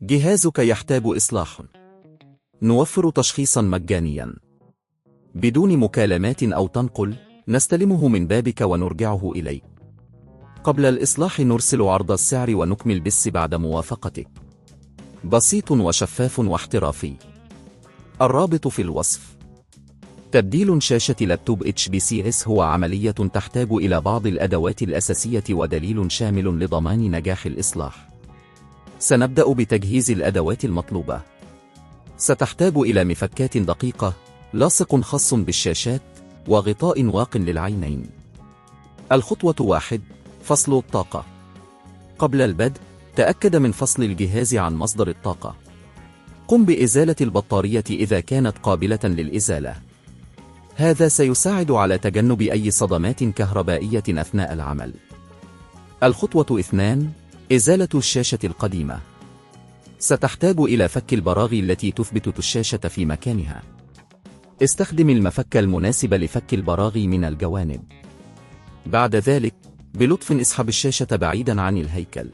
جهازك يحتاج إصلاح. نوفر تشخيصا مجانيا بدون مكالمات أو تنقل، نستلمه من بابك ونرجعه إليك. قبل الإصلاح نرسل عرض السعر ونكمل بس بعد موافقتك. بسيط وشفاف واحترافي. الرابط في الوصف. تبديل شاشة لابتوب HBCS هو عملية تحتاج إلى بعض الأدوات الأساسية ودليل شامل لضمان نجاح الإصلاح. سنبدأ بتجهيز الأدوات المطلوبة. ستحتاج إلى مفكات دقيقة، لاصق خاص بالشاشات، وغطاء واق للعينين. الخطوة 1: فصل الطاقة. قبل البدء، تأكد من فصل الجهاز عن مصدر الطاقة. قم بإزالة البطارية إذا كانت قابلة للإزالة. هذا سيساعد على تجنب أي صدمات كهربائية أثناء العمل. الخطوة 2: إزالة الشاشة القديمة. ستحتاج إلى فك البراغي التي تثبت الشاشة في مكانها. استخدم المفك المناسب لفك البراغي من الجوانب. بعد ذلك، بلطف اسحب الشاشة بعيدا عن الهيكل.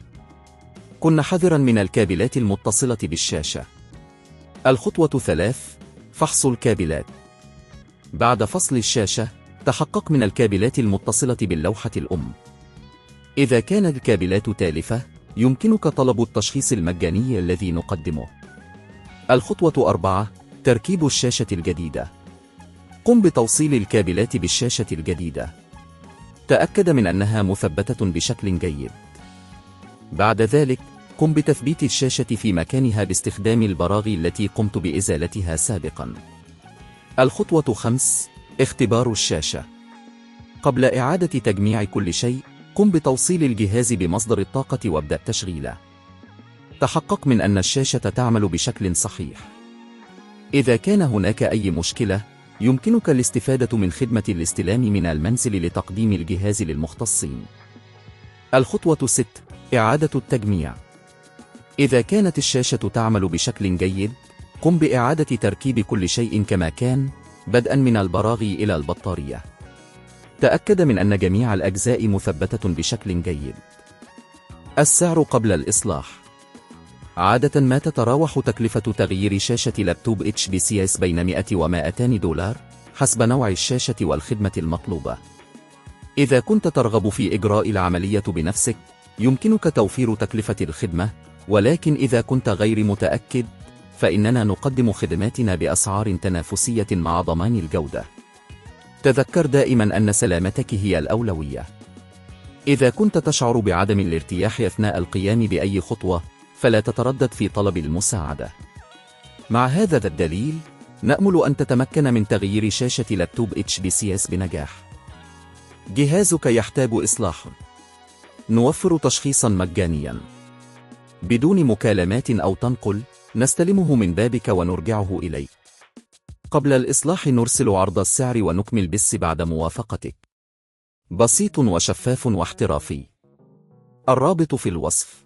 كن حذرا من الكابلات المتصلة بالشاشة. الخطوة 3: فحص الكابلات. بعد فصل الشاشة، تحقق من الكابلات المتصلة باللوحة الأم. إذا كانت الكابلات تالفة، يمكنك طلب التشخيص المجاني الذي نقدمه. الخطوة 4: تركيب الشاشة الجديدة. قم بتوصيل الكابلات بالشاشة الجديدة. تأكد من أنها مثبتة بشكل جيد. بعد ذلك، قم بتثبيت الشاشة في مكانها باستخدام البراغي التي قمت بإزالتها سابقا. الخطوة 5: اختبار الشاشة. قبل إعادة تجميع كل شيء، قم بتوصيل الجهاز بمصدر الطاقة وابدأ تشغيله. تحقق من أن الشاشة تعمل بشكل صحيح. إذا كان هناك أي مشكلة، يمكنك الاستفادة من خدمة الاستلام من المنزل لتقديم الجهاز للمختصين. الخطوة 6: إعادة التجميع. إذا كانت الشاشة تعمل بشكل جيد، قم بإعادة تركيب كل شيء كما كان، بدءا من البراغي إلى البطارية. تأكد من أن جميع الأجزاء مثبتة بشكل جيد. السعر قبل الإصلاح. عادة ما تتراوح تكلفة تغيير شاشة لابتوب HBCS بين 100 و200 دولار، حسب نوع الشاشة والخدمة المطلوبة. إذا كنت ترغب في إجراء العملية بنفسك، يمكنك توفير تكلفة الخدمة، ولكن إذا كنت غير متأكد، فإننا نقدم خدماتنا بأسعار تنافسية مع ضمان الجودة. تذكر دائما أن سلامتك هي الأولوية. إذا كنت تشعر بعدم الارتياح أثناء القيام بأي خطوة، فلا تتردد في طلب المساعدة. مع هذا الدليل، نأمل أن تتمكن من تغيير شاشة لابتوب HBCS بنجاح. جهازك يحتاج إصلاح. نوفر تشخيصا مجانيا بدون مكالمات أو تنقل، نستلمه من بابك ونرجعه إليك. قبل الإصلاح نرسل عرض السعر ونكمل بس بعد موافقتك. بسيط وشفاف واحترافي. الرابط في الوصف.